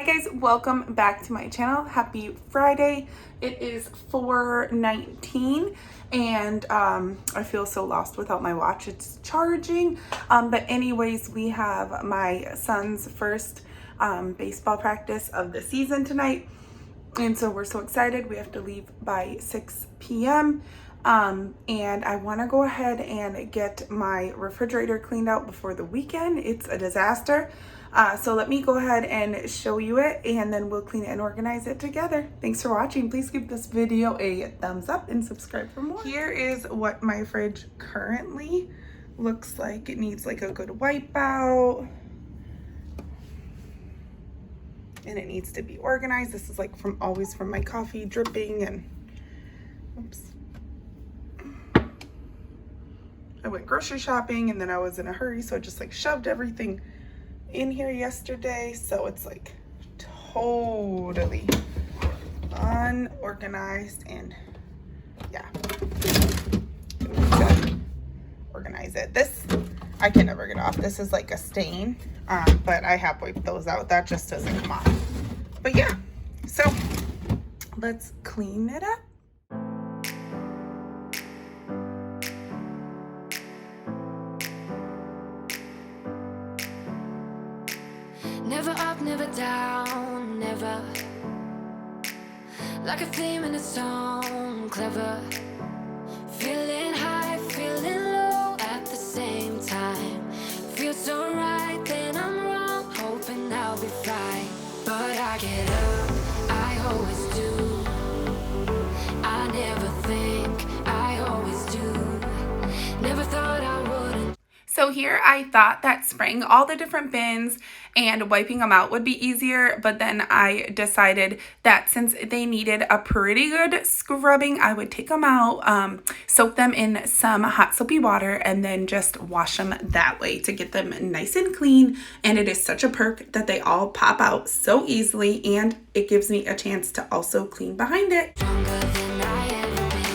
Hi guys, welcome back to my channel. Happy Friday. It is 4:19 and I feel so lost without my watch. It's charging. But anyways, we have my son's first baseball practice of the season tonight. And so we're so excited. We have to leave by 6 p.m. And I want to go ahead and get my refrigerator cleaned out before the weekend. It's a disaster. So let me go ahead and show you it, and then we'll clean it and organize it together. Thanks for watching. Please give this video a thumbs up and subscribe for more. Here is what my fridge currently looks like. It needs like a good wipe out. And it needs to be organized. This is like always from my coffee dripping and oops. I went grocery shopping and then I was in a hurry, so I just like shoved everything in here yesterday, so it's like totally unorganized, and yeah, organize it. This I can never get off. This is like a stain, but I have wiped those out. That just doesn't come off. But yeah, so let's clean it up. Never up, never down, never. Like a theme in a song, clever. Feeling high, feeling low at the same time. Feel so right, then I'm wrong, hoping I'll be fine. But I get up, I always do. I never think, I always do. Never thought I wouldn't. So here I thought that spraying all the different bins and wiping them out would be easier, but then I decided that since they needed a pretty good scrubbing, I would take them out, soak them in some hot soapy water, and then just wash them that way to get them nice and clean. And it is such a perk that they all pop out so easily, and it gives me a chance to also clean behind it. Stronger than I ever been.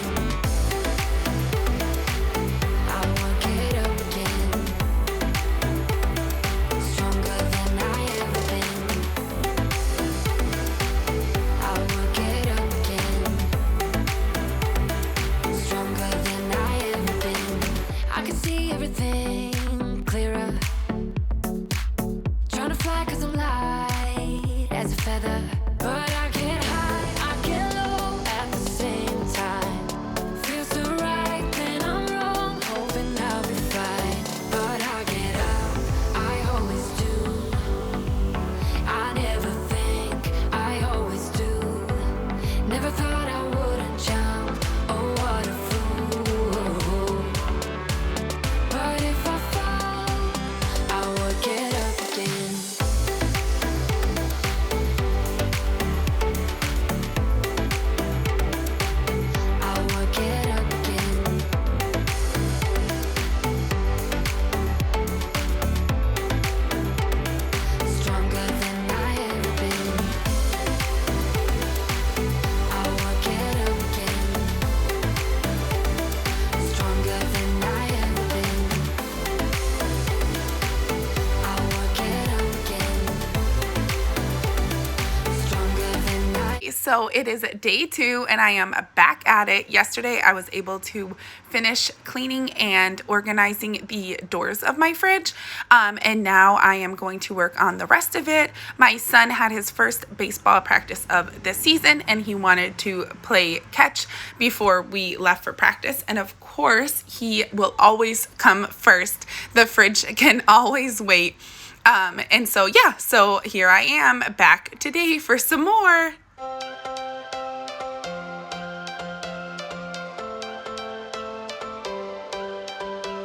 So it is day 2 and I am back at it. Yesterday I was able to finish cleaning and organizing the doors of my fridge, and now I am going to work on the rest of it. My son had his first baseball practice of the season and he wanted to play catch before we left for practice, and of course he will always come first. The fridge can always wait. And so yeah, so here I am back today for some more.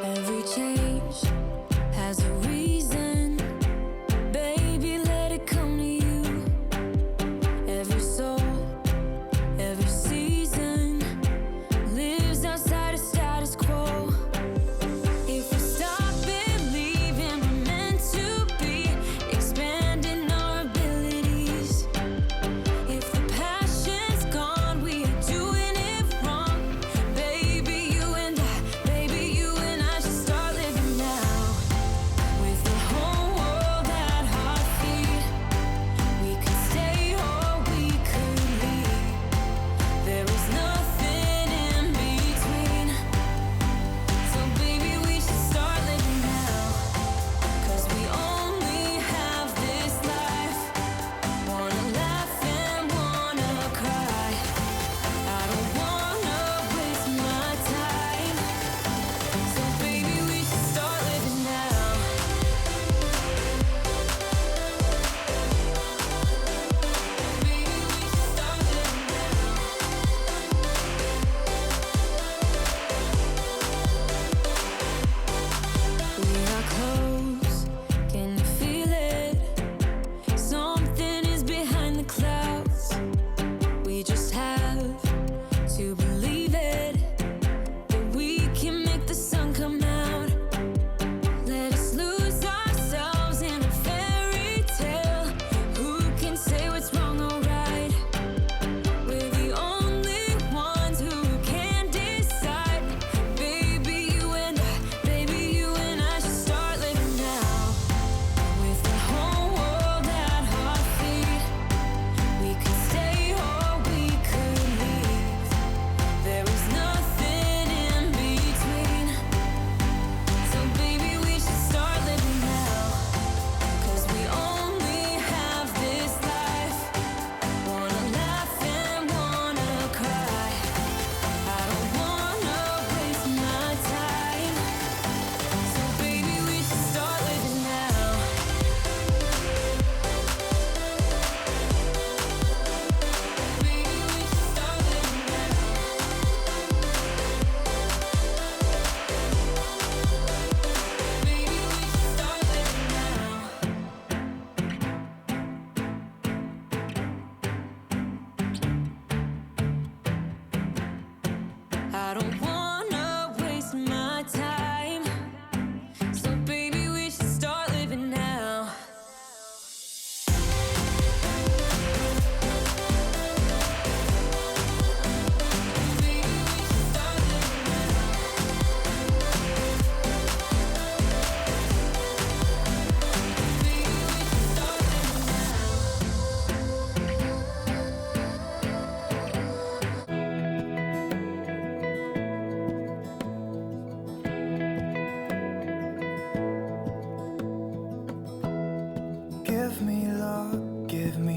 Every change has a reason, baby, let it come to you. Every soul, every season lives outside of status quo. If we stop believing we're meant to be, expanding our abilities. If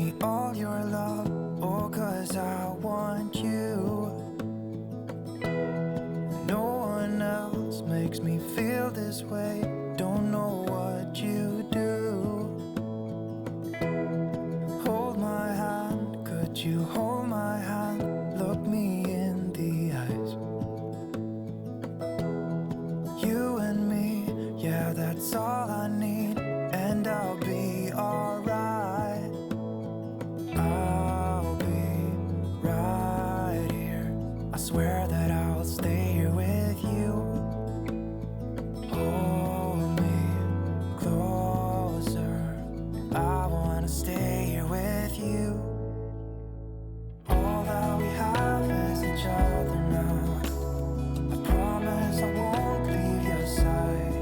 me all your love, oh, 'cause I want you. No one else makes me feel this way. Don't know what you do. Hold my hand, could you hold my hand? Look me in the eyes. You and me, yeah, that's all I need, and I'll be alright. I'll be right here. I swear that I'll stay here with you. Hold me closer. I wanna stay here with you. All that we have is each other now. I promise I won't leave your side.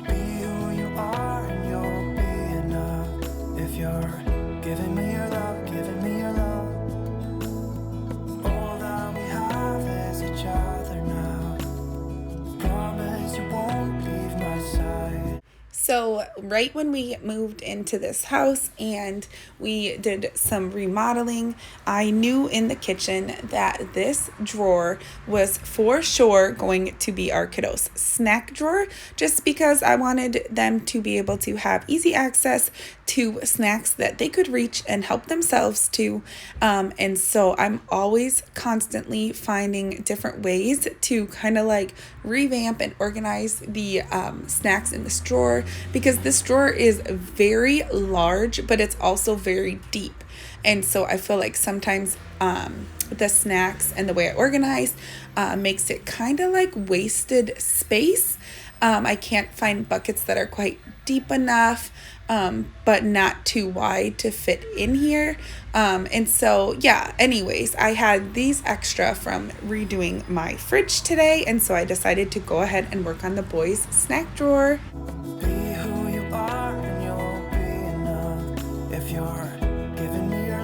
Be who you are and you'll be enough. If you're giving me your love, giving me your love. All that we have is each other now. Promise you won't leave my side. So right when we moved into this house and we did some remodeling, I knew in the kitchen that this drawer was for sure going to be our kiddos' snack drawer, just because I wanted them to be able to have easy access to snacks that they could reach and help themselves to. And so I'm always constantly finding different ways to kind of like revamp and organize the snacks in this drawer, because this drawer is very large, but it's also very deep. And so I feel like sometimes the snacks and the way I organize makes it kind of like wasted space. I can't find buckets that are quite deep enough, but not too wide to fit in here. And so, yeah, anyways, I had these extra from redoing my fridge today. And so I decided to go ahead and work on the boys' snack drawer. Be who you are and you'll be enough. If you're giving me your